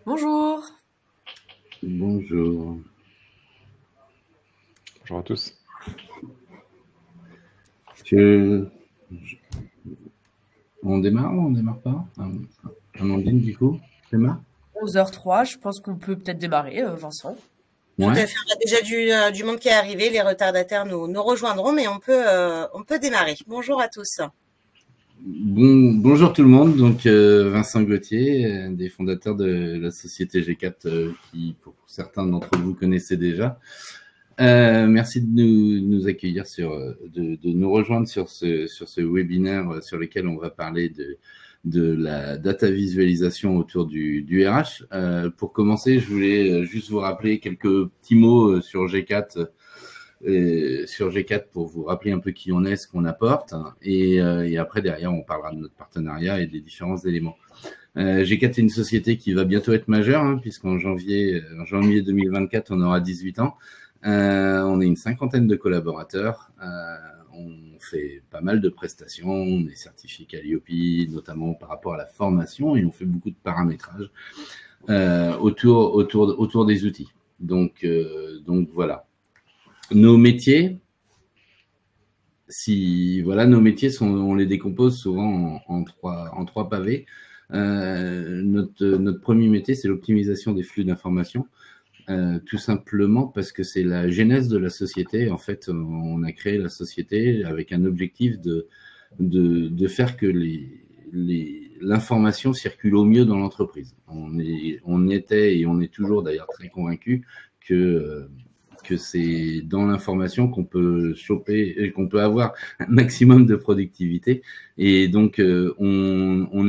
Bonjour. Bonjour. Bonjour à tous. Je... On démarre ou on démarre pas? Amandine, du coup, démarre? 11h03, je pense qu'on peut peut-être démarrer, Vincent. Tout Ouais. à fait. On a déjà du monde qui est arrivé. Les retardataires nous rejoindront, mais on peut démarrer. Bonjour à tous. Bonjour tout le monde. Donc, Vincent Gauthier, des fondateurs de la société G4, qui, pour certains d'entre vous, connaissez déjà. Merci de nous accueillir de nous rejoindre sur ce webinaire sur lequel on va parler de la data visualisation autour du RH. Pour commencer, je voulais juste vous rappeler quelques petits mots sur G4, pour vous rappeler un peu qui on est, ce qu'on apporte. Et après, derrière, on parlera de notre partenariat et des différents éléments. G4 est une société qui va bientôt être majeure, puisqu'en janvier 2024, on aura 18 ans. On est une cinquantaine de collaborateurs. On fait pas mal de prestations. On est certifié Calliope, notamment par rapport à la formation, et on fait beaucoup de paramétrage autour des outils. Donc voilà. Nos métiers, on les décompose souvent en trois pavés. Notre premier métier, c'est l'optimisation des flux d'informations. Tout simplement parce que c'est la genèse de la société. En fait, on a créé la société avec un objectif de faire que l'information circule au mieux dans l'entreprise. On était et on est toujours d'ailleurs très convaincus que c'est dans l'information qu'on peut choper et qu'on peut avoir un maximum de productivité. Et donc, on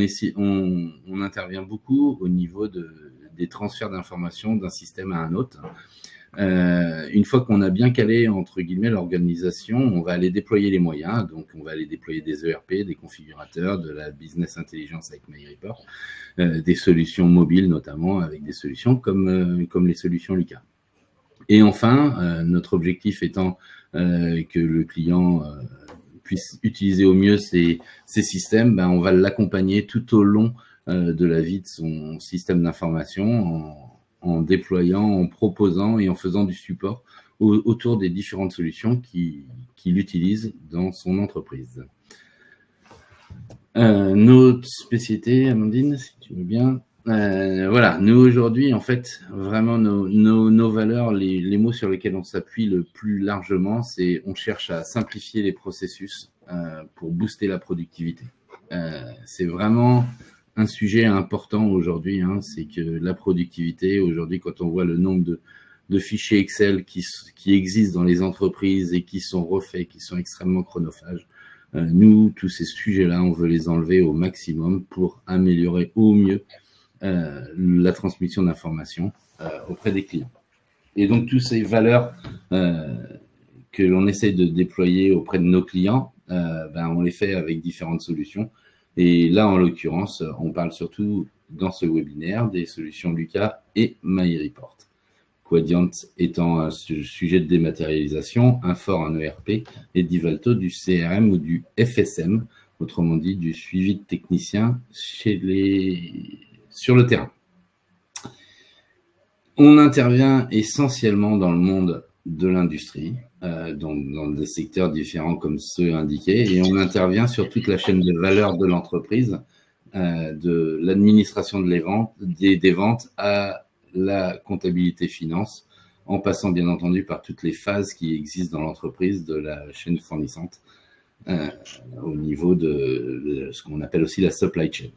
intervient beaucoup au niveau des transferts d'informations d'un système à un autre. Une fois qu'on a bien calé, entre guillemets, l'organisation, on va aller déployer les moyens. Donc, on va aller déployer des ERP, des configurateurs, de la business intelligence avec MyReport, des solutions mobiles notamment, avec des solutions comme les solutions Lucas. Et enfin, notre objectif étant que le client puisse utiliser au mieux ces systèmes, on va l'accompagner tout au long de la vie de son système d'information en déployant, en proposant et en faisant du support autour des différentes solutions qu'il utilise dans son entreprise. Notre spécialité, Amandine, si tu veux bien. Voilà, nous aujourd'hui, en fait, vraiment nos valeurs, les mots sur lesquels on s'appuie le plus largement, c'est on cherche à simplifier les processus pour booster la productivité. C'est vraiment un sujet important aujourd'hui, c'est que la productivité, aujourd'hui, quand on voit le nombre de fichiers Excel qui existent dans les entreprises et qui sont refaits, qui sont extrêmement chronophages, nous, tous ces sujets-là, on veut les enlever au maximum pour améliorer au mieux la transmission d'informations auprès des clients. Et donc, toutes ces valeurs que l'on essaie de déployer auprès de nos clients, on les fait avec différentes solutions. Et là, en l'occurrence, on parle surtout dans ce webinaire des solutions Lucas et MyReport. Quadient étant un sujet de dématérialisation, Infor un ERP et Divalto du CRM ou du FSM, autrement dit du suivi de techniciens sur le terrain. On intervient essentiellement dans le monde de l'industrie, dans des secteurs différents comme ceux indiqués, et on intervient sur toute la chaîne de valeur de l'entreprise, de l'administration des ventes à la comptabilité finance, en passant bien entendu par toutes les phases qui existent dans l'entreprise de la chaîne fournissante, au niveau de ce qu'on appelle aussi la supply chain.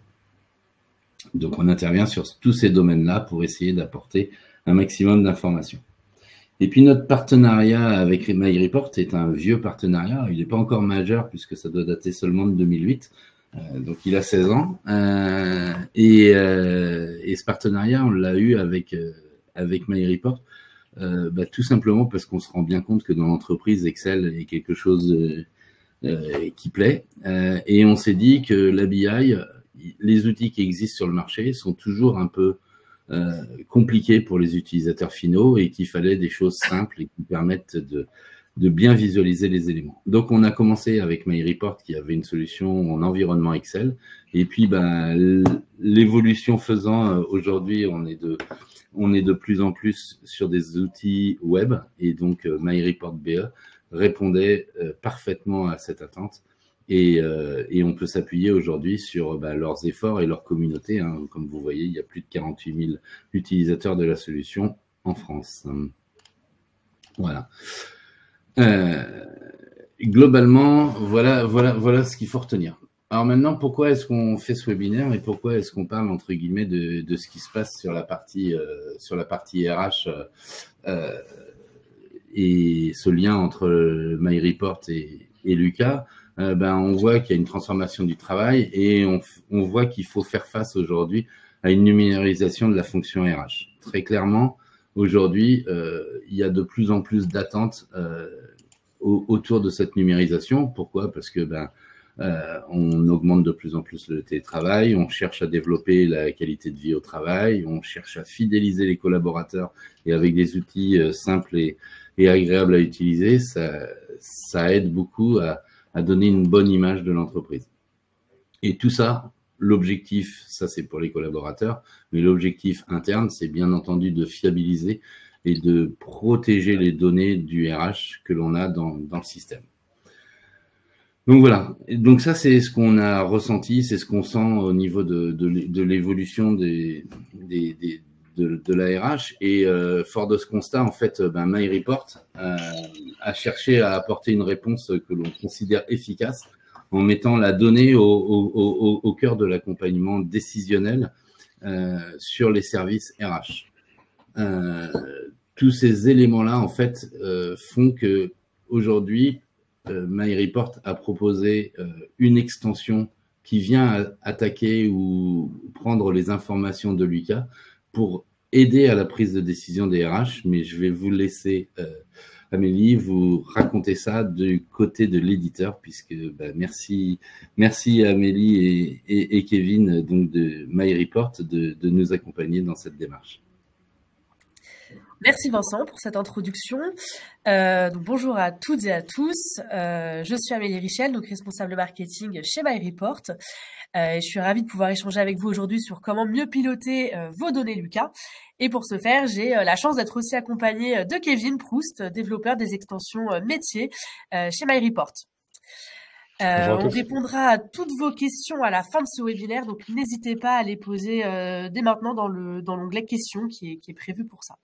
Donc, on intervient sur tous ces domaines-là pour essayer d'apporter un maximum d'informations. Et puis, notre partenariat avec MyReport est un vieux partenariat. Il n'est pas encore majeur puisque ça doit dater seulement de 2008. Donc, il a 16 ans. Et ce partenariat, on l'a eu avec MyReport, tout simplement parce qu'on se rend bien compte que dans l'entreprise, Excel est quelque chose qui plaît. Et on s'est dit que la BI, les outils qui existent sur le marché sont toujours un peu compliqués pour les utilisateurs finaux et qu'il fallait des choses simples et qui permettent bien visualiser les éléments. Donc, on a commencé avec MyReport qui avait une solution en environnement Excel. Et puis, l'évolution faisant, aujourd'hui, on est de plus en plus sur des outils web. Et donc, MyReport BE répondait parfaitement à cette attente. Et on peut s'appuyer aujourd'hui sur leurs efforts et leur communauté. Hein. Comme vous voyez, il y a plus de 48 000 utilisateurs de la solution en France. Voilà. Globalement, voilà ce qu'il faut retenir. Alors maintenant, pourquoi est-ce qu'on fait ce webinaire et pourquoi est-ce qu'on parle entre guillemets de ce qui se passe sur la partie RH et ce lien entre MyReport et Lucas? On voit qu'il y a une transformation du travail et on voit qu'il faut faire face aujourd'hui à une numérisation de la fonction RH. Très clairement, aujourd'hui, il y a de plus en plus d'attentes autour de cette numérisation. Pourquoi? Parce que on augmente de plus en plus le télétravail, on cherche à développer la qualité de vie au travail, on cherche à fidéliser les collaborateurs et avec des outils simples et agréables à utiliser, ça aide beaucoup à donner une bonne image de l'entreprise. Et tout ça, l'objectif, ça c'est pour les collaborateurs, mais l'objectif interne, c'est bien entendu de fiabiliser et de protéger les données du RH que l'on a dans le système. Donc voilà, donc ça c'est ce qu'on a ressenti, c'est ce qu'on sent au niveau de l'évolution de la RH. Et fort de ce constat, en fait, MyReport a cherché à apporter une réponse que l'on considère efficace en mettant la donnée au cœur de l'accompagnement décisionnel sur les services RH. Tous ces éléments-là, en fait, font que aujourd'hui, MyReport a proposé une extension qui vient attaquer ou prendre les informations de Lucas pour aider à la prise de décision des RH. Mais je vais vous laisser, Amélie, vous raconter ça du côté de l'éditeur, puisque merci Amélie et Kevin donc de MyReport de nous accompagner dans cette démarche. Merci Vincent pour cette introduction. Donc bonjour à toutes et à tous. Je suis Amélie Richel, donc responsable marketing chez MyReport. Je suis ravie de pouvoir échanger avec vous aujourd'hui sur comment mieux piloter vos données Lucas. Et pour ce faire, j'ai la chance d'être aussi accompagnée de Kevin Proust, développeur des extensions métiers chez MyReport. On répondra à toutes vos questions à la fin de ce webinaire, donc n'hésitez pas à les poser dès maintenant dans l'onglet questions qui est prévu pour ça.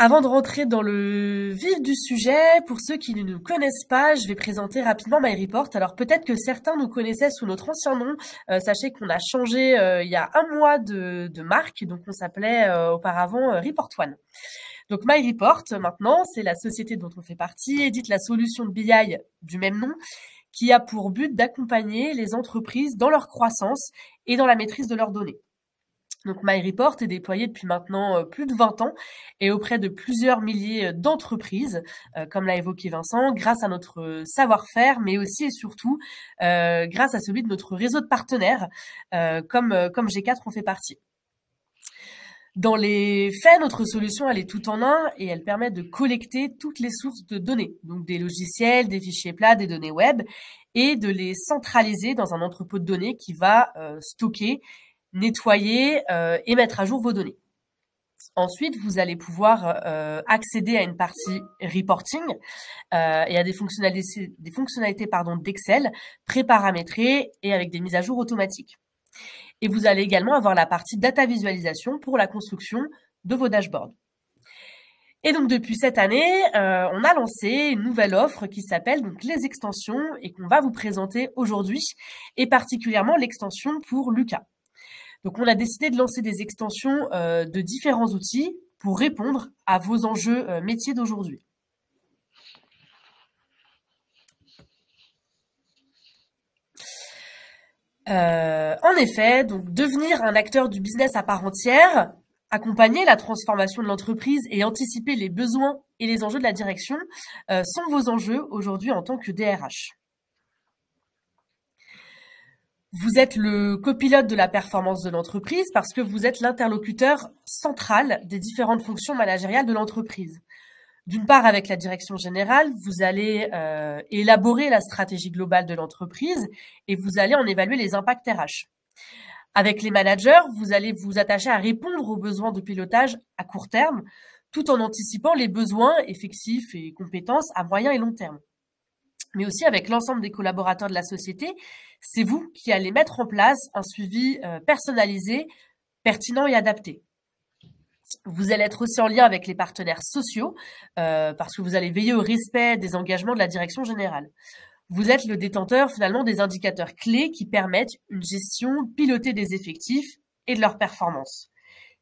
Avant de rentrer dans le vif du sujet, pour ceux qui ne nous connaissent pas, je vais présenter rapidement MyReport. Alors peut-être que certains nous connaissaient sous notre ancien nom. Sachez qu'on a changé il y a un mois de marque, donc on s'appelait auparavant Report One. Donc MyReport, maintenant, c'est la société dont on fait partie, édite la solution de BI du même nom, qui a pour but d'accompagner les entreprises dans leur croissance et dans la maîtrise de leurs données. Donc MyReport est déployé depuis maintenant plus de 20 ans et auprès de plusieurs milliers d'entreprises, comme l'a évoqué Vincent, grâce à notre savoir-faire, mais aussi et surtout grâce à celui de notre réseau de partenaires, comme G4 en fait partie. Dans les faits, notre solution, elle est tout en un et elle permet de collecter toutes les sources de données, donc des logiciels, des fichiers plats, des données web, et de les centraliser dans un entrepôt de données qui va stocker, nettoyer et mettre à jour vos données. Ensuite, vous allez pouvoir accéder à une partie reporting et à des fonctionnalités d'Excel pré-paramétrées et avec des mises à jour automatiques. Et vous allez également avoir la partie data visualisation pour la construction de vos dashboards. Et donc depuis cette année, on a lancé une nouvelle offre qui s'appelle donc les extensions et qu'on va vous présenter aujourd'hui, et particulièrement l'extension pour Lucas. Donc, on a décidé de lancer des extensions de différents outils pour répondre à vos enjeux métiers d'aujourd'hui. En effet, donc devenir un acteur du business à part entière, accompagner la transformation de l'entreprise et anticiper les besoins et les enjeux de la direction sont vos enjeux aujourd'hui en tant que DRH. Vous êtes le copilote de la performance de l'entreprise parce que vous êtes l'interlocuteur central des différentes fonctions managériales de l'entreprise. D'une part, avec la direction générale, vous allez élaborer la stratégie globale de l'entreprise et vous allez en évaluer les impacts RH. Avec les managers, vous allez vous attacher à répondre aux besoins de pilotage à court terme, tout en anticipant les besoins effectifs et compétences à moyen et long terme. Mais aussi avec l'ensemble des collaborateurs de la société, c'est vous qui allez mettre en place un suivi personnalisé, pertinent et adapté. Vous allez être aussi en lien avec les partenaires sociaux parce que vous allez veiller au respect des engagements de la direction générale. Vous êtes le détenteur finalement des indicateurs clés qui permettent une gestion pilotée des effectifs et de leur performance.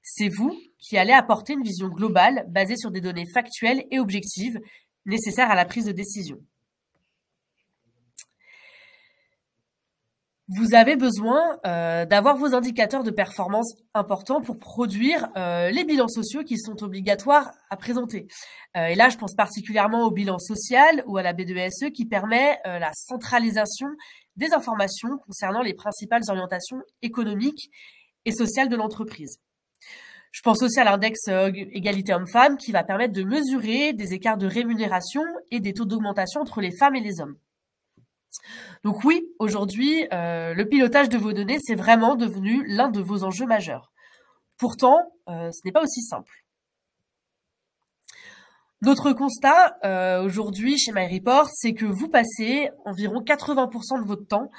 C'est vous qui allez apporter une vision globale basée sur des données factuelles et objectives nécessaires à la prise de décision. Vous avez besoin d'avoir vos indicateurs de performance importants pour produire les bilans sociaux qui sont obligatoires à présenter. Et là, je pense particulièrement au bilan social ou à la B2SE qui permet la centralisation des informations concernant les principales orientations économiques et sociales de l'entreprise. Je pense aussi à l'index égalité homme-femme qui va permettre de mesurer des écarts de rémunération et des taux d'augmentation entre les femmes et les hommes. Donc oui, aujourd'hui, le pilotage de vos données, c'est vraiment devenu l'un de vos enjeux majeurs. Pourtant, ce n'est pas aussi simple. Notre constat aujourd'hui chez MyReport, c'est que vous passez environ 80% de votre temps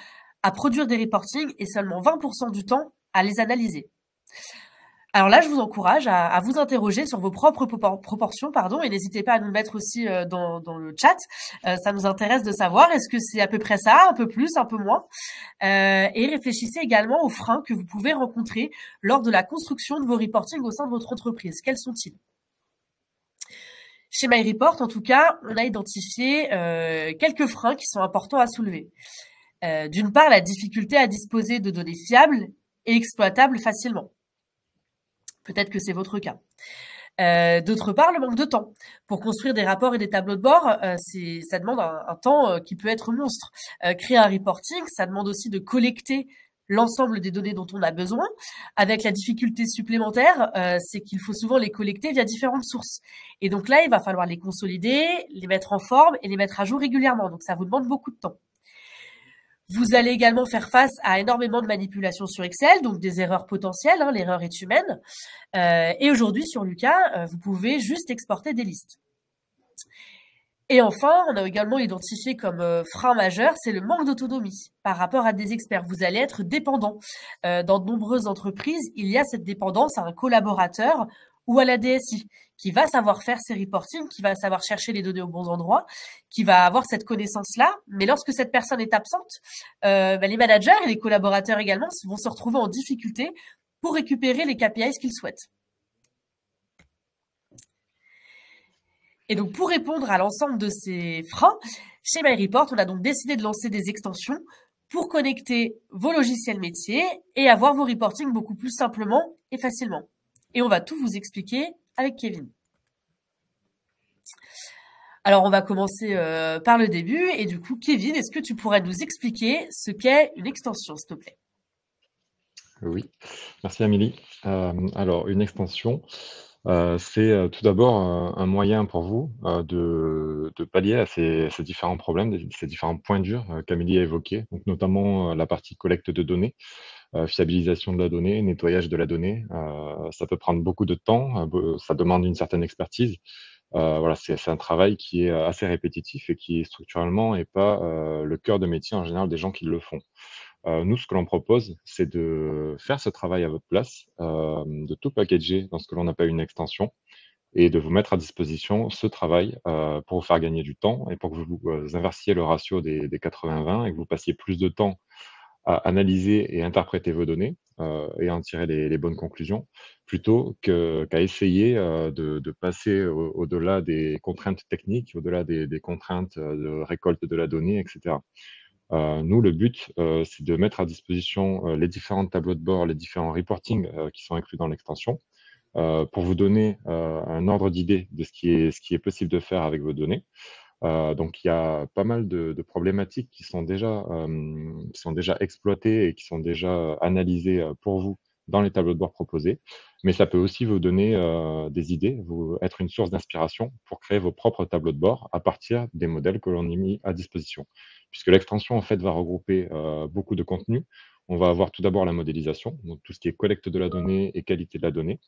à produire des reportings et seulement 20% du temps à les analyser. Alors là, je vous encourage à vous interroger sur vos propres proportions, et n'hésitez pas à nous le mettre aussi dans le chat. Ça nous intéresse de savoir, est-ce que c'est à peu près ça, un peu plus, un peu moins et réfléchissez également aux freins que vous pouvez rencontrer lors de la construction de vos reportings au sein de votre entreprise. Quels sont-ils? Chez MyReport, en tout cas, on a identifié quelques freins qui sont importants à soulever. D'une part, la difficulté à disposer de données fiables et exploitables facilement. Peut-être que c'est votre cas. D'autre part, le manque de temps. Pour construire des rapports et des tableaux de bord, ça demande un temps qui peut être monstre. Créer un reporting, ça demande aussi de collecter l'ensemble des données dont on a besoin. Avec la difficulté supplémentaire, c'est qu'il faut souvent les collecter via différentes sources. Et donc là, il va falloir les consolider, les mettre en forme et les mettre à jour régulièrement. Donc ça vous demande beaucoup de temps. Vous allez également faire face à énormément de manipulations sur Excel, donc des erreurs potentielles, l'erreur est humaine. Et aujourd'hui, sur Lucas, vous pouvez juste exporter des listes. Et enfin, on a également identifié comme frein majeur, c'est le manque d'autonomie par rapport à des experts. Vous allez être dépendant. Dans de nombreuses entreprises, il y a cette dépendance à un collaborateur ou à la DSI qui va savoir faire ses reportings, qui va savoir chercher les données aux bons endroits, qui va avoir cette connaissance-là. Mais lorsque cette personne est absente, les managers et les collaborateurs également vont se retrouver en difficulté pour récupérer les KPIs qu'ils souhaitent. Et donc, pour répondre à l'ensemble de ces freins, chez MyReport, on a donc décidé de lancer des extensions pour connecter vos logiciels métiers et avoir vos reportings beaucoup plus simplement et facilement. Et on va tout vous expliquer avec Kevin. Alors, on va commencer par le début. Et du coup, Kevin, est-ce que tu pourrais nous expliquer ce qu'est une extension, s'il te plaît? Oui, merci Amélie. Alors, une extension, c'est tout d'abord un moyen pour vous de pallier à ces différents problèmes, ces différents points durs qu'Amélie a évoqués, donc notamment la partie collecte de données, fiabilisation de la donnée, nettoyage de la donnée. Ça peut prendre beaucoup de temps, ça demande une certaine expertise. Voilà, c'est un travail qui est assez répétitif et qui structurellement n'est pas le cœur de métier en général des gens qui le font. Nous, ce que l'on propose, c'est de faire ce travail à votre place, de tout packager dans ce que l'on appelle une extension et de vous mettre à disposition ce travail pour vous faire gagner du temps et pour que vous inversiez le ratio des 80-20 et que vous passiez plus de temps à analyser et interpréter vos données et en tirer les bonnes conclusions, plutôt qu'à essayer de passer au-delà des contraintes techniques, au-delà des contraintes de récolte de la donnée, etc. Nous, le but, c'est de mettre à disposition les différents tableaux de bord, les différents reportings qui sont inclus dans l'extension, pour vous donner un ordre d'idée de ce qui est possible de faire avec vos données. Donc il y a pas mal de problématiques qui sont déjà exploitées et qui sont déjà analysées pour vous dans les tableaux de bord proposés. Mais ça peut aussi vous donner des idées, être une source d'inspiration pour créer vos propres tableaux de bord à partir des modèles que l'on a mis à disposition. Puisque l'extension en fait va regrouper beaucoup de contenus. On va avoir tout d'abord la modélisation, donc tout ce qui est collecte de la donnée et qualité de la donnée.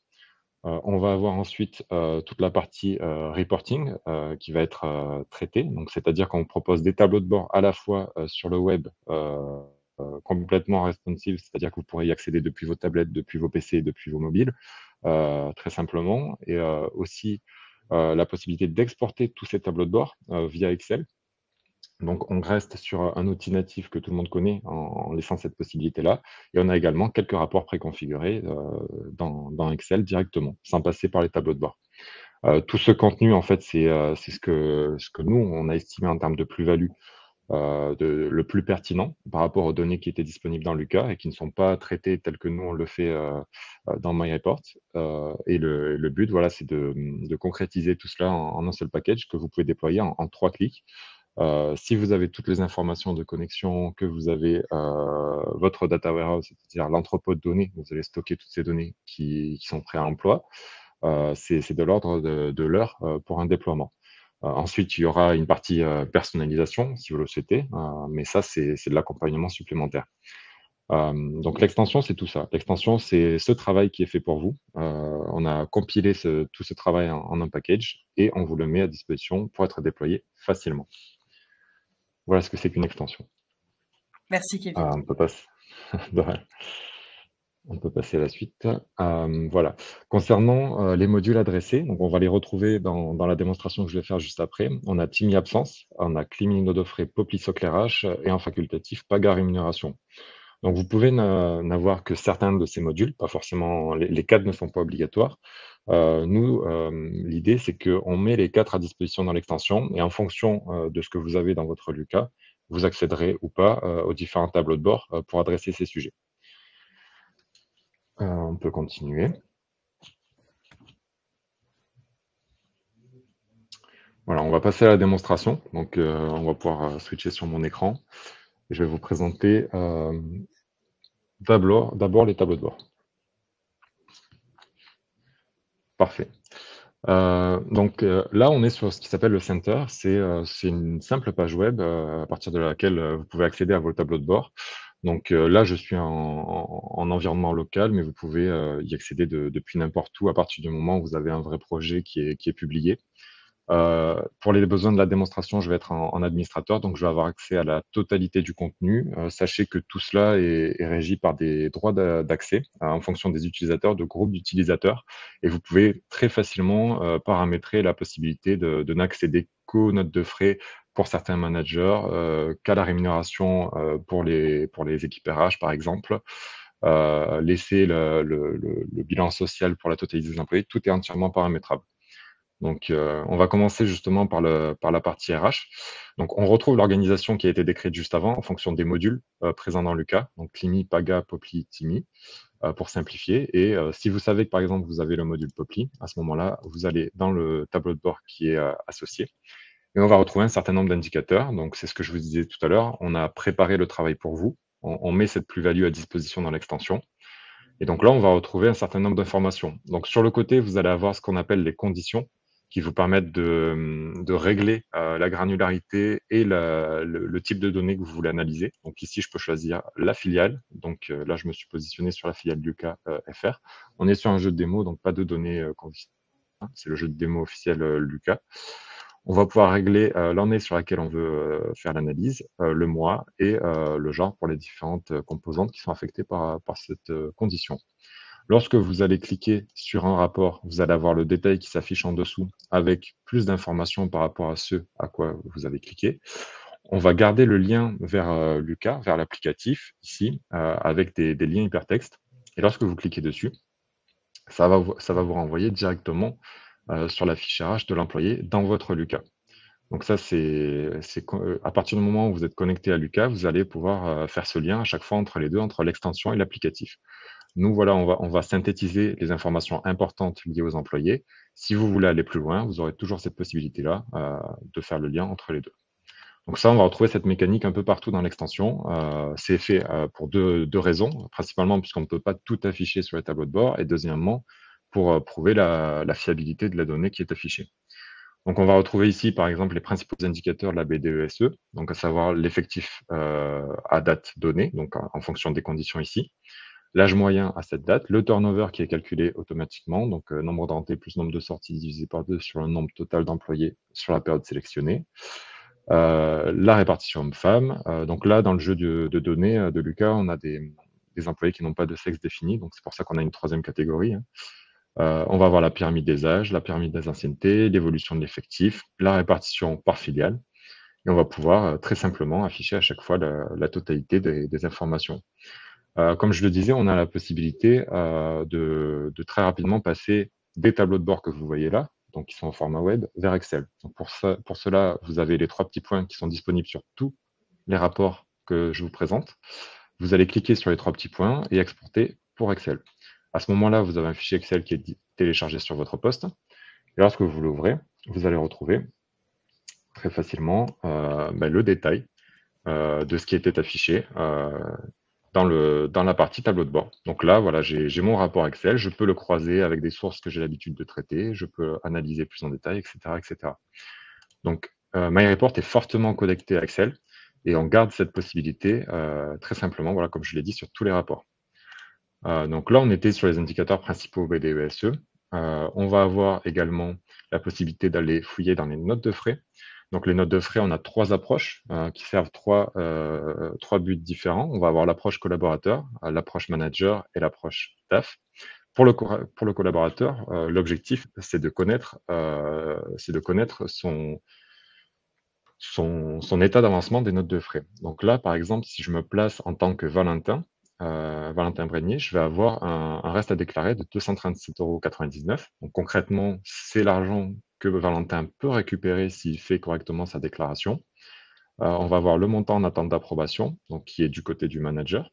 On va avoir ensuite toute la partie reporting qui va être traitée. Donc, c'est-à-dire qu'on propose des tableaux de bord à la fois sur le web complètement responsive, c'est-à-dire que vous pourrez y accéder depuis vos tablettes, depuis vos PC, depuis vos mobiles, très simplement. Et aussi la possibilité d'exporter tous ces tableaux de bord via Excel. Donc, on reste sur un outil natif que tout le monde connaît en laissant cette possibilité-là. Et on a également quelques rapports préconfigurés dans Excel directement, sans passer par les tableaux de bord. Tout ce contenu, en fait, c'est ce que nous, on a estimé en termes de plus-value le plus pertinent par rapport aux données qui étaient disponibles dans Luca et qui ne sont pas traitées telles que nous, on le fait dans MyReport. Et le but, voilà, c'est de concrétiser tout cela en un seul package que vous pouvez déployer en 3 clics. Si vous avez toutes les informations de connexion, que vous avez votre data warehouse, c'est-à-dire l'entrepôt de données, vous allez stocker toutes ces données qui sont prêtes à emploi, c'est de l'ordre de l'heure pour un déploiement. Ensuite, il y aura une partie personnalisation, si vous le souhaitez, mais ça, c'est de l'accompagnement supplémentaire. Donc l'extension, c'est tout ça. L'extension, c'est ce travail qui est fait pour vous. On a compilé tout ce travail en un package et on vous le met à disposition pour être déployé facilement. Voilà ce que c'est qu'une extension. Merci, Kevin. On peut passer à la suite. Voilà. Concernant les modules adressés, donc on va les retrouver dans la démonstration que je vais faire juste après. On a Timmy Absence, on a Climini Nodofray, Popli Soclairage et en facultatif Paga Rémunération. Donc vous pouvez n'avoir que certains de ces modules, pas forcément, les 4 ne sont pas obligatoires. Nous, l'idée, c'est qu'on met les 4 à disposition dans l'extension et en fonction de ce que vous avez dans votre Luca, vous accéderez ou pas aux différents tableaux de bord pour adresser ces sujets. On peut continuer. Voilà, on va passer à la démonstration. Donc, on va pouvoir switcher sur mon écran. Je vais vous présenter d'abord les tableaux de bord. Parfait. Donc là, on est sur ce qui s'appelle le Center. C'est une simple page web à partir de laquelle vous pouvez accéder à vos tableaux de bord. Donc là, je suis en environnement local, mais vous pouvez y accéder depuis n'importe où à partir du moment où vous avez un vrai projet qui est publié. Pour les besoins de la démonstration, je vais être en administrateur, donc je vais avoir accès à la totalité du contenu. Sachez que tout cela est régi par des droits d'accès en fonction des utilisateurs, de groupes d'utilisateurs, et vous pouvez très facilement paramétrer la possibilité de n'accéder qu'aux notes de frais pour certains managers, qu'à la rémunération pour les équipes RH, par exemple. Laisser le bilan social pour la totalité des employés, tout est entièrement paramétrable. Donc, on va commencer justement par la partie RH. Donc, on retrouve l'organisation qui a été décrite juste avant en fonction des modules présents dans Luca, donc Climi, Paga, Popli, Timmy, pour simplifier. Et si vous savez que, par exemple, vous avez le module Popli, à ce moment-là, vous allez dans le tableau de bord qui est associé. Et on va retrouver un certain nombre d'indicateurs. Donc, c'est ce que je vous disais tout à l'heure. On a préparé le travail pour vous. On met cette plus-value à disposition dans l'extension. Et donc là, on va retrouver un certain nombre d'informations. Donc, sur le côté, vous allez avoir ce qu'on appelle les conditions qui vous permettent de régler la granularité et le type de données que vous voulez analyser. Donc ici, je peux choisir la filiale. Donc là, je me suis positionné sur la filiale Luca FR. On est sur un jeu de démo, donc pas de données conditionnelles. C'est le jeu de démo officiel Luca. On va pouvoir régler l'année sur laquelle on veut faire l'analyse, le mois et le genre pour les différentes composantes qui sont affectées par cette condition. Lorsque vous allez cliquer sur un rapport, vous allez avoir le détail qui s'affiche en dessous avec plus d'informations par rapport à ce à quoi vous avez cliqué. On va garder le lien vers Luca, vers l'applicatif, ici, avec des liens hypertextes. Et lorsque vous cliquez dessus, ça va vous renvoyer directement sur la fiche RH de l'employé dans votre Luca. Donc ça, c'est à partir du moment où vous êtes connecté à Luca, vous allez pouvoir faire ce lien à chaque fois entre les deux, entre l'extension et l'applicatif. Nous, voilà, on va synthétiser les informations importantes liées aux employés. Si vous voulez aller plus loin, vous aurez toujours cette possibilité-là de faire le lien entre les deux. Donc ça, on va retrouver cette mécanique un peu partout dans l'extension. C'est fait pour deux raisons, principalement puisqu'on ne peut pas tout afficher sur les tableaux de bord, et deuxièmement, pour prouver la fiabilité de la donnée qui est affichée. Donc on va retrouver ici, par exemple, les principaux indicateurs de la BDESE, donc à savoir l'effectif à date donnée, donc en fonction des conditions ici, l'âge moyen à cette date, le turnover qui est calculé automatiquement, donc nombre d'entrées plus nombre de sorties divisé par 2 sur le nombre total d'employés sur la période sélectionnée, la répartition homme-femme. Donc là, dans le jeu de données de Lucas, on a des employés qui n'ont pas de sexe défini, donc c'est pour ça qu'on a une troisième catégorie. On va avoir la pyramide des âges, la pyramide des anciennetés, l'évolution de l'effectif, la répartition par filiale, et on va pouvoir très simplement afficher à chaque fois la totalité des informations. Comme je le disais, on a la possibilité de très rapidement passer des tableaux de bord que vous voyez là, donc qui sont au format web, vers Excel. Donc pour cela, vous avez les 3 petits points qui sont disponibles sur tous les rapports que je vous présente. Vous allez cliquer sur les 3 petits points et exporter pour Excel. À ce moment-là, vous avez un fichier Excel qui est téléchargé sur votre poste. Et lorsque vous l'ouvrez, vous allez retrouver très facilement le détail de ce qui était affiché dans la partie tableau de bord. Donc là, voilà, j'ai mon rapport Excel, je peux le croiser avec des sources que j'ai l'habitude de traiter, je peux analyser plus en détail, etc. etc. Donc, MyReport est fortement connecté à Excel et on garde cette possibilité très simplement, voilà, comme je l'ai dit, sur tous les rapports. Donc là, on était sur les indicateurs principaux BDESE. On va avoir également la possibilité d'aller fouiller dans les notes de frais. Donc les notes de frais, on a 3 approches qui servent trois buts différents. On va avoir l'approche collaborateur, l'approche manager et l'approche DAF. Pour le collaborateur, l'objectif, c'est de connaître son état d'avancement des notes de frais. Donc là, par exemple, si je me place en tant que Valentin Brégnier, je vais avoir un reste à déclarer de 237,99 €. Donc concrètement, c'est l'argent que Valentin peut récupérer s'il fait correctement sa déclaration. On va avoir le montant en attente d'approbation, donc qui est du côté du manager.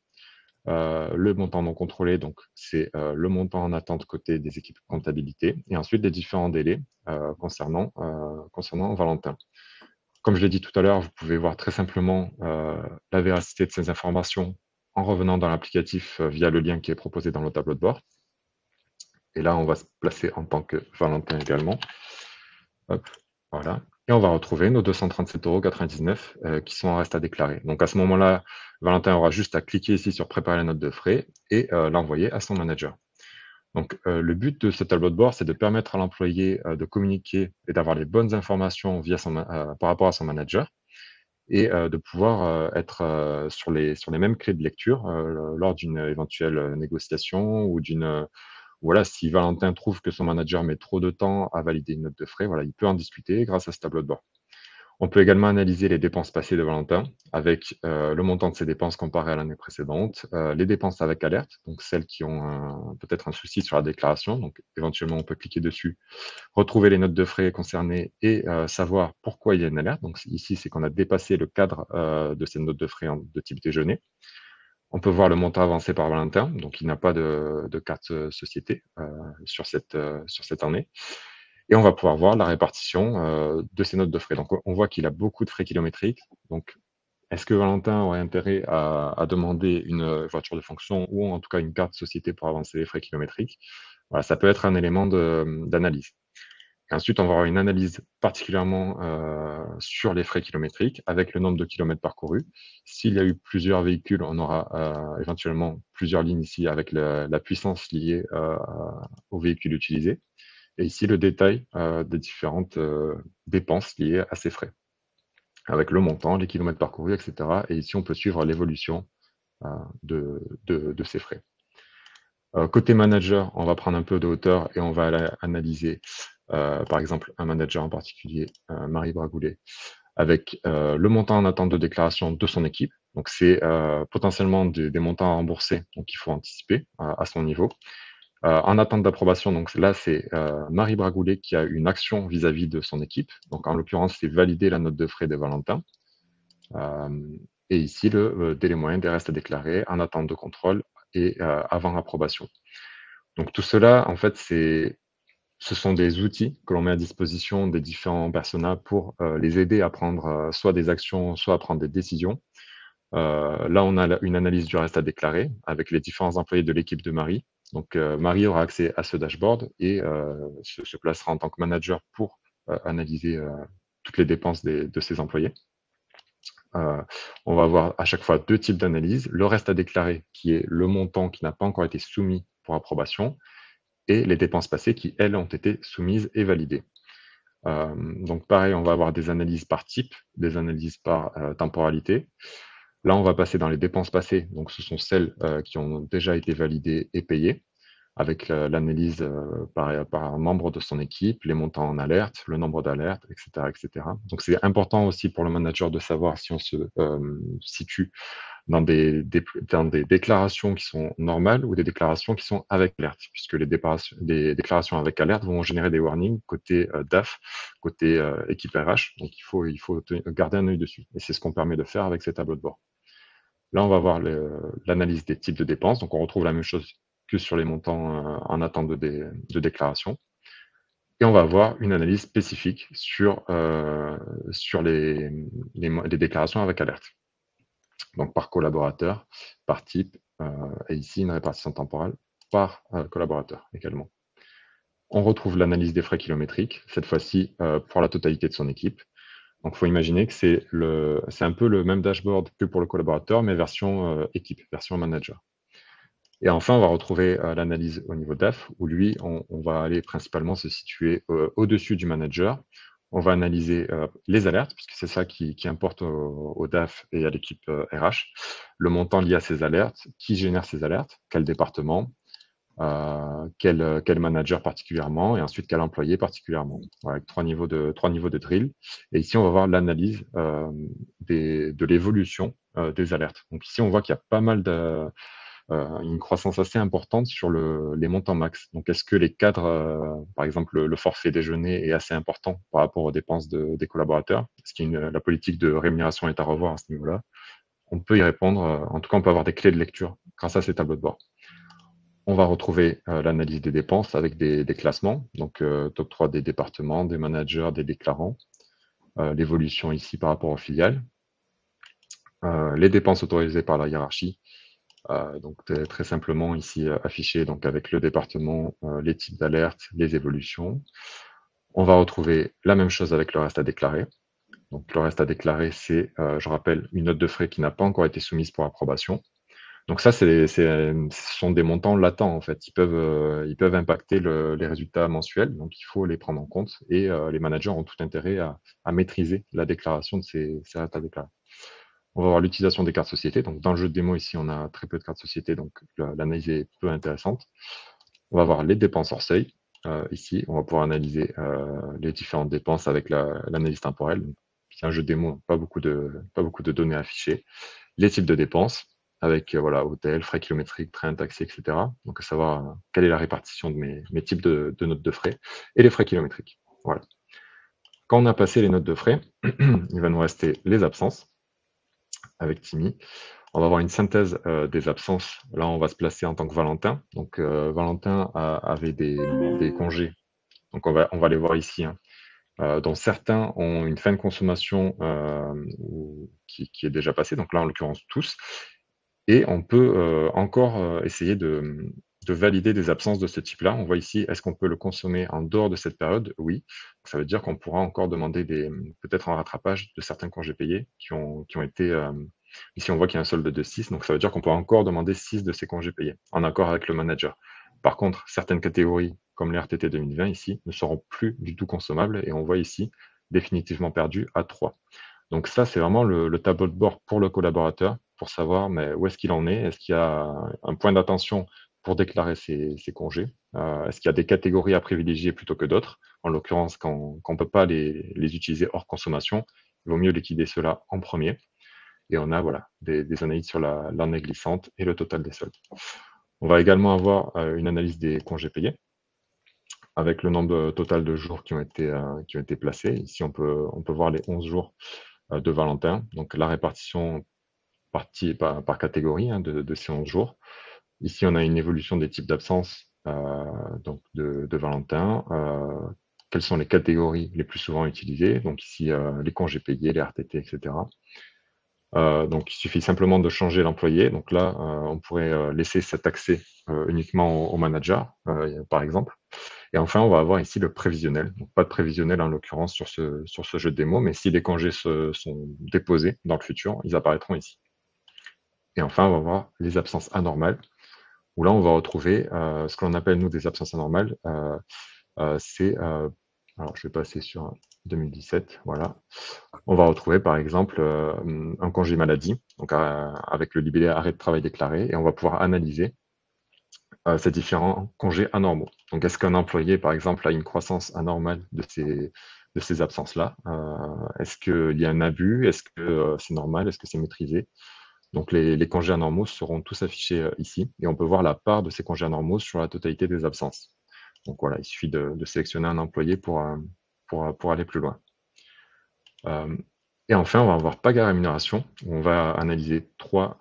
Le montant non contrôlé, donc c'est le montant en attente côté des équipes comptabilité. Et ensuite, les différents délais concernant Valentin. Comme je l'ai dit tout à l'heure, vous pouvez voir très simplement la véracité de ces informations en revenant dans l'applicatif via le lien qui est proposé dans le tableau de bord. Et là, on va se placer en tant que Valentin également. Hop, voilà. Et on va retrouver nos 237,99 € qui sont en reste à déclarer. Donc à ce moment-là, Valentin aura juste à cliquer ici sur préparer la note de frais et l'envoyer à son manager. Donc le but de ce tableau de bord, c'est de permettre à l'employé de communiquer et d'avoir les bonnes informations par rapport à son manager et de pouvoir être sur les mêmes clés de lecture lors d'une éventuelle négociation ou voilà, si Valentin trouve que son manager met trop de temps à valider une note de frais, voilà, il peut en discuter grâce à ce tableau de bord. On peut également analyser les dépenses passées de Valentin avec le montant de ses dépenses comparé à l'année précédente, les dépenses avec alerte, donc celles qui ont peut-être un souci sur la déclaration, donc éventuellement on peut cliquer dessus, retrouver les notes de frais concernées et savoir pourquoi il y a une alerte. Donc ici, c'est qu'on a dépassé le cadre de ces notes de frais de type déjeuner. On peut voir le montant avancé par Valentin, donc il n'a pas de carte société sur cette année. Et on va pouvoir voir la répartition de ces notes de frais. Donc on voit qu'il a beaucoup de frais kilométriques. Donc est-ce que Valentin aurait intérêt à demander une voiture de fonction ou en tout cas une carte société pour avancer les frais kilométriques? Voilà, ça peut être un élément d'analyse. Et ensuite, on va avoir une analyse particulièrement sur les frais kilométriques avec le nombre de kilomètres parcourus. S'il y a eu plusieurs véhicules, on aura éventuellement plusieurs lignes ici avec la puissance liée au véhicule utilisé. Et ici, le détail des différentes dépenses liées à ces frais, avec le montant, les kilomètres parcourus, etc. Et ici, on peut suivre l'évolution de ces frais. Côté manager, on va prendre un peu de hauteur et on va analyser, par exemple, un manager en particulier, Marie Bragoulet, avec le montant en attente de déclaration de son équipe. Donc, c'est potentiellement des montants à rembourser, donc il faut anticiper à son niveau. En attente d'approbation, donc là, c'est Marie Bragoulet qui a une action vis-à-vis de son équipe. Donc, en l'occurrence, c'est valider la note de frais de Valentin. Et ici, le délai moyen des restes à déclarer en attente de contrôle et avant approbation. Donc, tout cela, en fait, c'est ce sont des outils que l'on met à disposition des différents personas pour les aider à prendre soit des actions, soit à prendre des décisions. Là, on a une analyse du reste à déclarer avec les différents employés de l'équipe de Marie. Donc, Marie aura accès à ce dashboard et se placera en tant que manager pour analyser toutes les dépenses de ses employés. On va avoir à chaque fois 2 types d'analyses. Le reste à déclarer, qui est le montant qui n'a pas encore été soumis pour approbation, et les dépenses passées qui, elles, ont été soumises et validées. Donc, pareil, on va avoir des analyses par type, des analyses par temporalité. Là, on va passer dans les dépenses passées. Donc, ce sont celles qui ont déjà été validées et payées, avec l'analyse par membre de son équipe, les montants en alerte, le nombre d'alertes, etc., etc. Donc, c'est important aussi pour le manager de savoir si on se situe dans des déclarations qui sont normales ou des déclarations qui sont avec alerte, puisque les déclarations avec alerte vont générer des warnings côté DAF, côté équipe RH. Donc, il faut garder un œil dessus. Et c'est ce qu'on permet de faire avec ces tableaux de bord. Là, on va voir l'analyse des types de dépenses. Donc, on retrouve la même chose que sur les montants en attente de déclaration. Et on va avoir une analyse spécifique sur les déclarations avec alerte. Donc, par collaborateur, par type, et ici, une répartition temporelle par collaborateur également. On retrouve l'analyse des frais kilométriques, cette fois-ci pour la totalité de son équipe. Donc, il faut imaginer que c'est un peu le même dashboard que pour le collaborateur, mais version équipe, version manager. Et enfin, on va retrouver l'analyse au niveau DAF, où lui, on va aller principalement se situer au-dessus du manager. On va analyser les alertes, puisque c'est ça qui importe au DAF et à l'équipe RH. Le montant lié à ces alertes, qui génère ces alertes, quel département, quel manager particulièrement, et ensuite quel employé particulièrement, avec trois niveaux de drill. Et ici, on va voir l'analyse de l'évolution des alertes. Donc ici, on voit qu'il y a pas mal une croissance assez importante sur les montants max. Donc, est-ce que les cadres, par exemple, le forfait déjeuner est assez important par rapport aux dépenses des collaborateurs? Est-ce que la politique de rémunération est à revoir à ce niveau-là? On peut y répondre. En tout cas, on peut avoir des clés de lecture grâce à ces tableaux de bord. On va retrouver l'analyse des dépenses avec des classements, donc top 3 des départements, des managers, des déclarants, l'évolution ici par rapport aux filiales, les dépenses autorisées par la hiérarchie, donc très simplement ici affiché donc avec le département, les types d'alerte, les évolutions. On va retrouver la même chose avec le reste à déclarer. Donc le reste à déclarer, c'est, je rappelle, une note de frais qui n'a pas encore été soumise pour approbation. Donc ça, ce sont des montants latents en fait. Ils peuvent impacter les résultats mensuels, donc il faut les prendre en compte et les managers ont tout intérêt à maîtriser la déclaration de ces restes à déclarer. On va voir l'utilisation des cartes société. Donc, dans le jeu de démo, ici, on a très peu de cartes société, donc l'analyse est peu intéressante. On va voir les dépenses hors seuil. Ici, on va pouvoir analyser les différentes dépenses avec l'analyse temporelle. C'est un jeu de démo, pas beaucoup de données affichées. Les types de dépenses, avec hôtel, frais kilométriques, train, taxi, etc. Donc, à savoir quelle est la répartition de mes types de notes de frais et les frais kilométriques. Voilà. Quand on a passé les notes de frais, il va nous rester les absences avec Timmy. On va avoir une synthèse des absences. Là, on va se placer en tant que Valentin. Donc, Valentin avait des congés. Donc, on va les voir ici, hein, dont certains ont une fin de consommation qui est déjà passée. Donc là, en l'occurrence, tous. Et on peut encore essayer de valider des absences de ce type-là. On voit ici, est-ce qu'on peut le consommer en dehors de cette période? Oui. Ça veut dire qu'on pourra encore demander peut-être un rattrapage de certains congés payés qui ont été... ici, on voit qu'il y a un solde de 6, donc ça veut dire qu'on peut encore demander 6 de ces congés payés, en accord avec le manager. Par contre, certaines catégories, comme les RTT 2020 ici, ne seront plus du tout consommables, et on voit ici, définitivement perdu à 3. Donc ça, c'est vraiment le tableau de bord pour le collaborateur, pour savoir mais où est-ce qu'il en est, est-ce qu'il y a un point d'attention pour déclarer ses congés, est-ce qu'il y a des catégories à privilégier plutôt que d'autres, en l'occurrence quand on ne peut pas les utiliser hors consommation, il vaut mieux liquider cela en premier, et on a des analyses sur l'année glissante et le total des soldes. On va également avoir une analyse des congés payés, avec le nombre total de jours qui ont été placés. Ici, on peut voir les 11 jours de Valentin, donc la répartition par catégorie de ces 11 jours. Ici, on a une évolution des types d'absence donc de Valentin. Quelles sont les catégories les plus souvent utilisées? Donc ici, les congés payés, les RTT, etc. Donc il suffit simplement de changer l'employé. Donc là, on pourrait laisser cet accès uniquement au manager, par exemple. Et enfin, on va avoir ici le prévisionnel. Donc, pas de prévisionnel en l'occurrence sur ce jeu de démo, mais si les congés sont déposés dans le futur, ils apparaîtront ici. Et enfin, on va voir les absences anormales, où là, on va retrouver ce que l'on appelle, nous, des absences anormales. Alors, je vais passer sur 2017, voilà. On va retrouver, par exemple, un congé maladie, donc avec le libellé arrêt de travail déclaré, et on va pouvoir analyser ces différents congés anormaux. Donc, est-ce qu'un employé, par exemple, a une croissance anormale de ces absences-là? Est-ce qu'il y a un abus? Est-ce que c'est normal? Est-ce que c'est maîtrisé? Donc, les congés anormaux seront tous affichés ici, et on peut voir la part de ces congés anormaux sur la totalité des absences. Donc voilà, il suffit de sélectionner un employé pour aller plus loin. Et enfin, on va avoir PAG à rémunération. On va analyser 3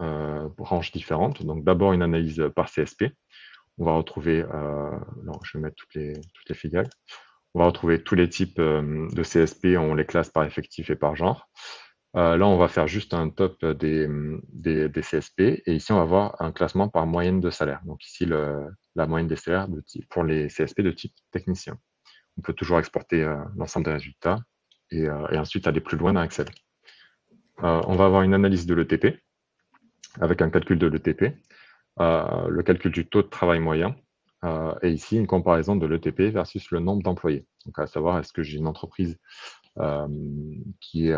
branches différentes. Donc d'abord une analyse par CSP. On va retrouver, alors je vais mettre toutes les filiales. On va retrouver tous les types de CSP, on les classe par effectif et par genre. Là, on va faire juste un top des CSP. Et ici, on va avoir un classement par moyenne de salaire. Donc ici, la moyenne des salaires pour les CSP de type technicien. On peut toujours exporter l'ensemble des résultats et ensuite aller plus loin dans Excel. On va avoir une analyse de l'ETP avec un calcul de l'ETP, le calcul du taux de travail moyen et ici une comparaison de l'ETP versus le nombre d'employés. Donc à savoir, est-ce que j'ai une entreprise qui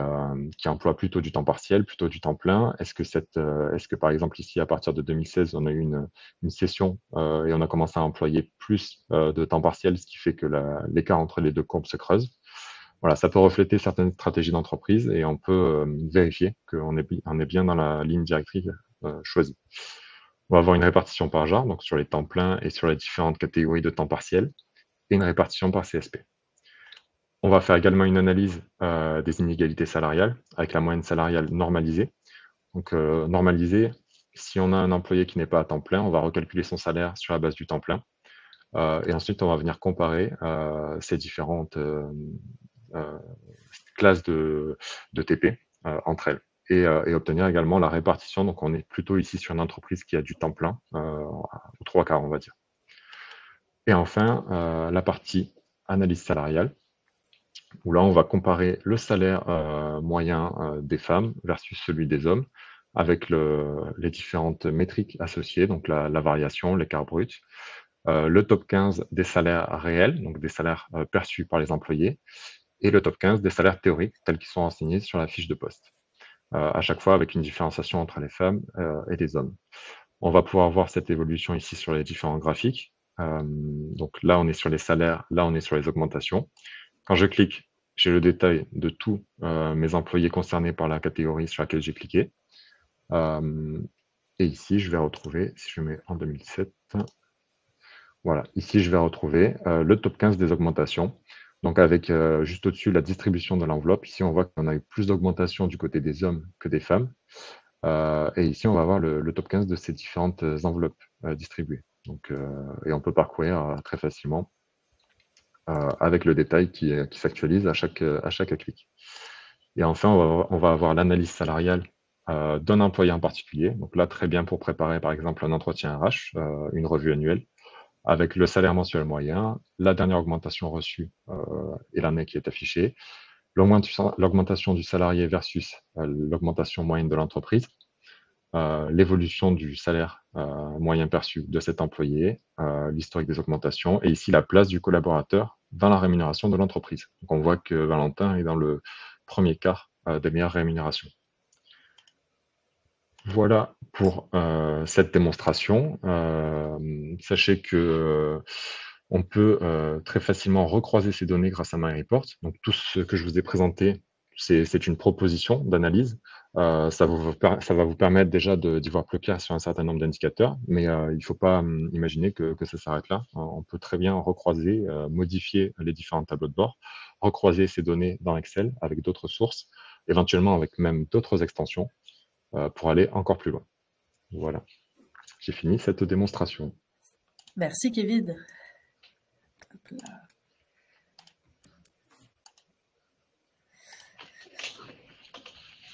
emploie plutôt du temps partiel, plutôt du temps plein? Est-ce que par exemple ici, à partir de 2016, on a eu une session et on a commencé à employer plus de temps partiel, ce qui fait que l'écart entre les deux courbes se creuse. Voilà, ça peut refléter certaines stratégies d'entreprise et on peut vérifier qu'on est bien dans la ligne directrice choisie. On va avoir une répartition par genre, donc sur les temps pleins et sur les différentes catégories de temps partiel, et une répartition par CSP. On va faire également une analyse des inégalités salariales avec la moyenne salariale normalisée. Donc, normalisée, si on a un employé qui n'est pas à temps plein, on va recalculer son salaire sur la base du temps plein. Et ensuite, on va venir comparer ces différentes classes de TP entre elles et obtenir également la répartition. Donc, on est plutôt ici sur une entreprise qui a du temps plein, aux 3/4, on va dire. Et enfin, la partie analyse salariale, où là, on va comparer le salaire moyen des femmes versus celui des hommes, avec les différentes métriques associées, donc la variation, l'écart brut, le top 15 des salaires réels, donc des salaires perçus par les employés, et le top 15 des salaires théoriques tels qu'ils sont renseignés sur la fiche de poste, à chaque fois avec une différenciation entre les femmes et les hommes. On va pouvoir voir cette évolution ici sur les différents graphiques. Donc là, on est sur les salaires, là, on est sur les augmentations. Quand je clique, j'ai le détail de tous mes employés concernés par la catégorie sur laquelle j'ai cliqué. Et ici, je vais retrouver, si je mets en 2017, voilà, ici, je vais retrouver le top 15 des augmentations. Donc, avec juste au-dessus la distribution de l'enveloppe, ici, on voit qu'on a eu plus d'augmentation du côté des hommes que des femmes. Et ici, on va avoir le top 15 de ces différentes enveloppes distribuées. Donc, et on peut parcourir très facilement avec le détail qui s'actualise à chaque clic. Et enfin, on va avoir l'analyse salariale d'un employé en particulier. Donc là, très bien pour préparer, par exemple, un entretien RH, une revue annuelle, avec le salaire mensuel moyen, la dernière augmentation reçue et l'année qui est affichée, l'augmentation du salarié versus l'augmentation moyenne de l'entreprise, l'évolution du salaire moyen perçu de cet employé, l'historique des augmentations, et ici la place du collaborateur dans la rémunération de l'entreprise. Donc on voit que Valentin est dans le premier quart des meilleures rémunérations. Voilà pour cette démonstration. Sachez que on peut très facilement recroiser ces données grâce à MyReport. Donc tout ce que je vous ai présenté, c'est une proposition d'analyse. Ça va vous permettre déjà d'y voir plus clair sur un certain nombre d'indicateurs, mais il ne faut pas imaginer que ça s'arrête là. On peut très bien recroiser, modifier les différents tableaux de bord, recroiser ces données dans Excel avec d'autres sources, éventuellement avec même d'autres extensions, pour aller encore plus loin. Voilà, j'ai fini cette démonstration. Merci Kevin. Hop là.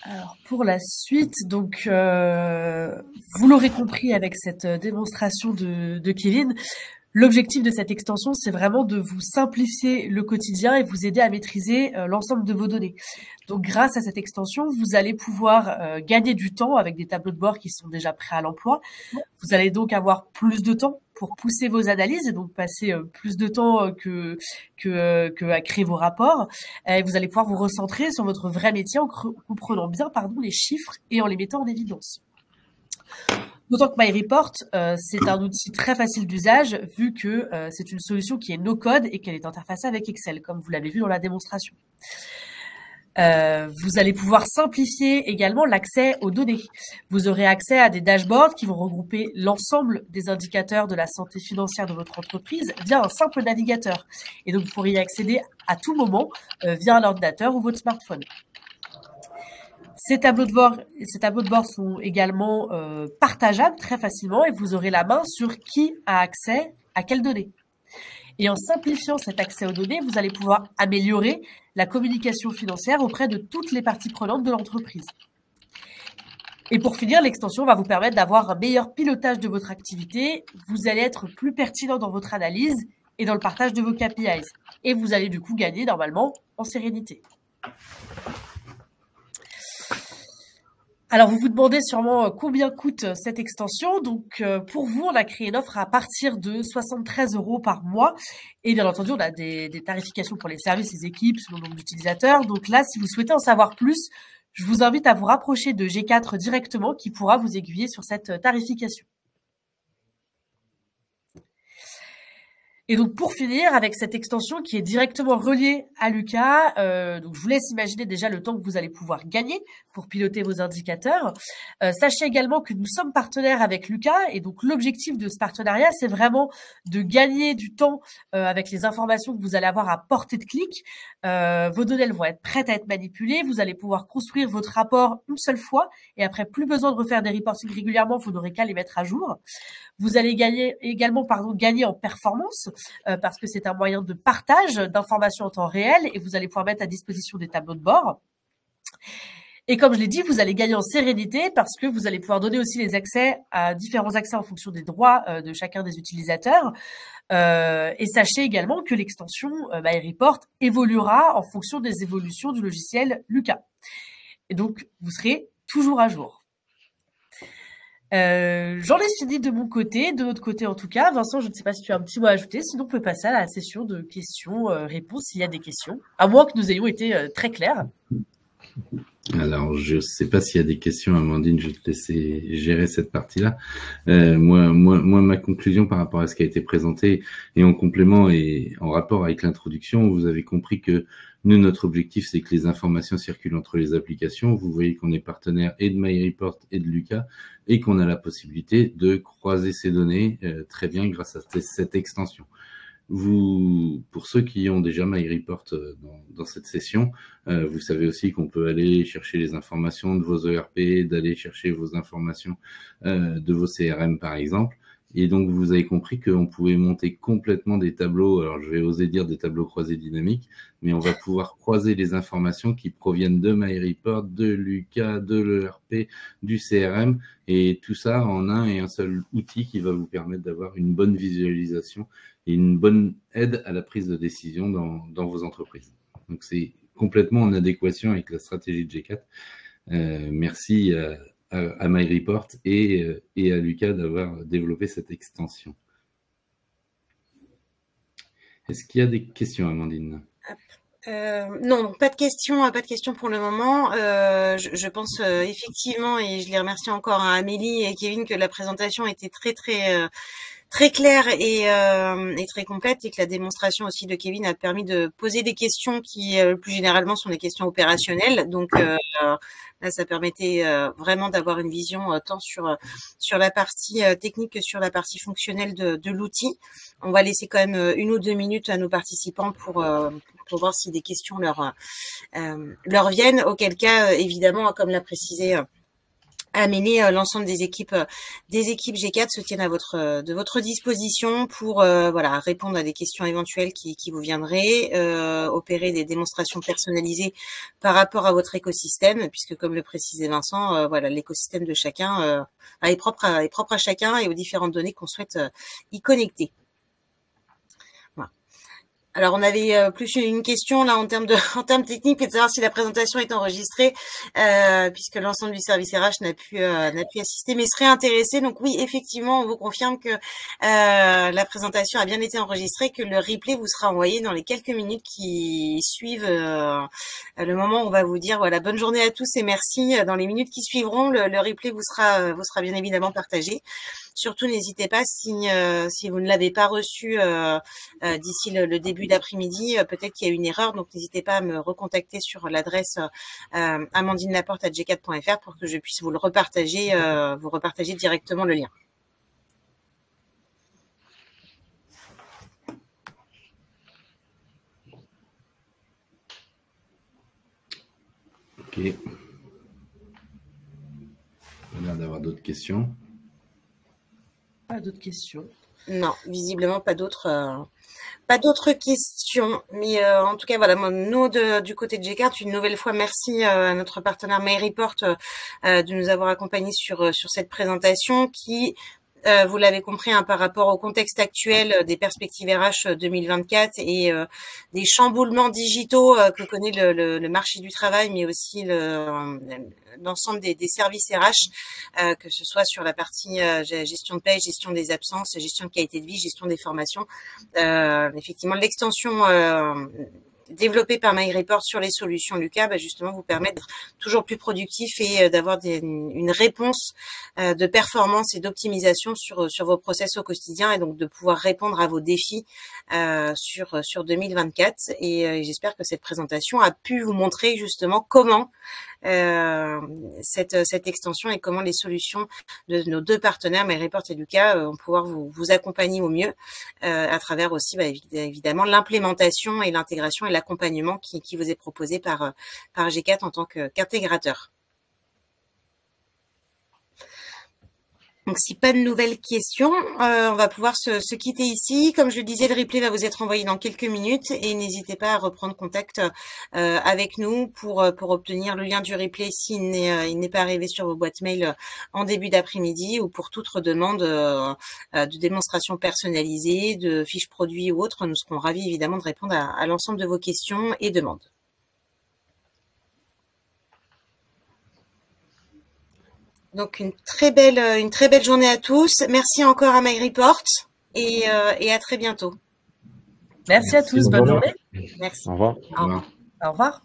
Alors pour la suite, donc vous l'aurez compris avec cette démonstration de Kevin, l'objectif de cette extension, c'est vraiment de vous simplifier le quotidien et vous aider à maîtriser l'ensemble de vos données. Donc grâce à cette extension, vous allez pouvoir gagner du temps avec des tableaux de bord qui sont déjà prêts à l'emploi. Vous allez donc avoir plus de temps pour pousser vos analyses et donc passer plus de temps que à créer vos rapports. Et vous allez pouvoir vous recentrer sur votre vrai métier en comprenant bien les chiffres et en les mettant en évidence. D'autant que MyReport, c'est un outil très facile d'usage vu que c'est une solution qui est no-code et qu'elle est interfacée avec Excel, comme vous l'avez vu dans la démonstration. Vous allez pouvoir simplifier également l'accès aux données. Vous aurez accès à des dashboards qui vont regrouper l'ensemble des indicateurs de la santé financière de votre entreprise via un simple navigateur. Et donc, vous pourrez y accéder à tout moment via un ordinateur ou votre smartphone. Ces tableaux de bord sont également partageables très facilement et vous aurez la main sur qui a accès à quelles données. Et en simplifiant cet accès aux données, vous allez pouvoir améliorer la communication financière auprès de toutes les parties prenantes de l'entreprise. Et pour finir, l'extension va vous permettre d'avoir un meilleur pilotage de votre activité. Vous allez être plus pertinent dans votre analyse et dans le partage de vos KPIs. Et vous allez du coup gagner normalement en sérénité. Alors, vous vous demandez sûrement combien coûte cette extension. Donc, pour vous, on a créé une offre à partir de 73 € par mois. Et bien entendu, on a des tarifications pour les services, les équipes, selon le nombre d'utilisateurs. Donc là, si vous souhaitez en savoir plus, je vous invite à vous rapprocher de G4 directement qui pourra vous aiguiller sur cette tarification. Et donc, pour finir, avec cette extension qui est directement reliée à Lucas, donc je vous laisse imaginer déjà le temps que vous allez pouvoir gagner pour piloter vos indicateurs. Sachez également que nous sommes partenaires avec Lucas et donc l'objectif de ce partenariat, c'est vraiment de gagner du temps avec les informations que vous allez avoir à portée de clic. Vos données elles vont être prêtes à être manipulées. Vous allez pouvoir construire votre rapport une seule fois et après, plus besoin de refaire des reportings régulièrement, vous n'aurez qu'à les mettre à jour. Vous allez gagner en performance parce que c'est un moyen de partage d'informations en temps réel et vous allez pouvoir mettre à disposition des tableaux de bord. Et comme je l'ai dit, vous allez gagner en sérénité parce que vous allez pouvoir donner aussi les accès à différents accès en fonction des droits de chacun des utilisateurs. Et sachez également que l'extension MyReport évoluera en fonction des évolutions du logiciel Lucas. Et donc, vous serez toujours à jour. J'en ai fini de mon côté, de notre côté en tout cas. Vincent, je ne sais pas si tu as un petit mot à ajouter, sinon on peut passer à la session de questions-réponses s'il y a des questions, à moins que nous ayons été très clairs. Alors, je ne sais pas s'il y a des questions, Amandine, je vais te laisser gérer cette partie-là. Moi, ma conclusion par rapport à ce qui a été présenté et en complément et en rapport avec l'introduction, vous avez compris que nous, notre objectif, c'est que les informations circulent entre les applications. Vous voyez qu'on est partenaire et de MyReport et de Lucas et qu'on a la possibilité de croiser ces données très bien grâce à cette extension. Pour ceux qui ont déjà MyReport dans cette session, vous savez aussi qu'on peut aller chercher les informations de vos ERP, d'aller chercher vos informations de vos CRM par exemple. Et donc, vous avez compris qu'on pouvait monter complètement des tableaux, alors je vais oser dire des tableaux croisés dynamiques, mais on va pouvoir croiser les informations qui proviennent de MyReport, de Lucas, de l'ERP, du CRM, et tout ça en un et un seul outil qui va vous permettre d'avoir une bonne visualisation et une bonne aide à la prise de décision dans vos entreprises. Donc, c'est complètement en adéquation avec la stratégie de G4. Merci à MyReport et à Lucas d'avoir développé cette extension. Est-ce qu'il y a des questions, Amandine? Non, pas de questions pour le moment. Je pense effectivement, et je les remercie encore à Amélie et Kevin, que la présentation était très claire et très complète, et que la démonstration aussi de Kevin a permis de poser des questions qui plus généralement sont des questions opérationnelles. Donc là, ça permettait vraiment d'avoir une vision tant sur la partie technique que sur la partie fonctionnelle de l'outil. On va laisser quand même 1 ou 2 minutes à nos participants pour voir si des questions leur viennent. Auquel cas, évidemment, comme l'a précisé Amélie, l'ensemble des équipes G4 se tiennent à de votre disposition pour voilà, répondre à des questions éventuelles qui vous viendraient, opérer des démonstrations personnalisées par rapport à votre écosystème, puisque comme le précisait Vincent, voilà, l'écosystème de chacun est propre à chacun et aux différentes données qu'on souhaite y connecter. Alors, on avait plus une question là en termes techniques, et de savoir si la présentation est enregistrée, puisque l'ensemble du service RH n'a pu assister, mais serait intéressé. Donc oui, effectivement, on vous confirme que la présentation a bien été enregistrée, que le replay vous sera envoyé dans les quelques minutes qui suivent le moment où on va vous dire voilà, bonne journée à tous et merci. Dans les minutes qui suivront, le replay vous sera bien évidemment partagé. Surtout, n'hésitez pas si vous ne l'avez pas reçu d'ici le début d'après-midi, peut-être qu'il y a une erreur, donc n'hésitez pas à me recontacter sur l'adresse amandinelaporte@g4.fr pour que je puisse vous repartager directement le lien. Ok. On a l'air d'avoir d'autres questions. Pas d'autres questions. Non, visiblement pas d'autres questions. Mais en tout cas, voilà, nous du côté de G4, une nouvelle fois, merci à notre partenaire MyReport de nous avoir accompagnés sur cette présentation qui, vous l'avez compris, hein, par rapport au contexte actuel des perspectives RH 2024 et des chamboulements digitaux que connaît le marché du travail, mais aussi l'ensemble des services RH, que ce soit sur la partie gestion de paie, gestion des absences, gestion de qualité de vie, gestion des formations. Effectivement, l'extension développée par MyReport sur les solutions Lucas, justement vous permet d'être toujours plus productif et d'avoir une réponse de performance et d'optimisation sur vos process au quotidien et donc de pouvoir répondre à vos défis sur 2024. Et j'espère que cette présentation a pu vous montrer justement comment cette extension et comment les solutions de nos deux partenaires, MyReport et Lucas, vont pouvoir vous accompagner au mieux à travers aussi évidemment l'implémentation et l'intégration et l'accompagnement qui vous est proposé par G4 en tant qu'intégrateur. Donc, si pas de nouvelles questions, on va pouvoir se quitter ici. Comme je le disais, le replay va vous être envoyé dans quelques minutes et n'hésitez pas à reprendre contact avec nous pour obtenir le lien du replay s'il n'est pas arrivé sur vos boîtes mail en début d'après-midi ou pour toute demande de démonstration personnalisée, de fiches produits ou autres. Nous serons ravis évidemment de répondre à l'ensemble de vos questions et demandes. Donc une très belle journée à tous. Merci encore à MyReport et à très bientôt. Merci à tous, bonne journée. Merci. Au revoir. Au revoir. Au revoir.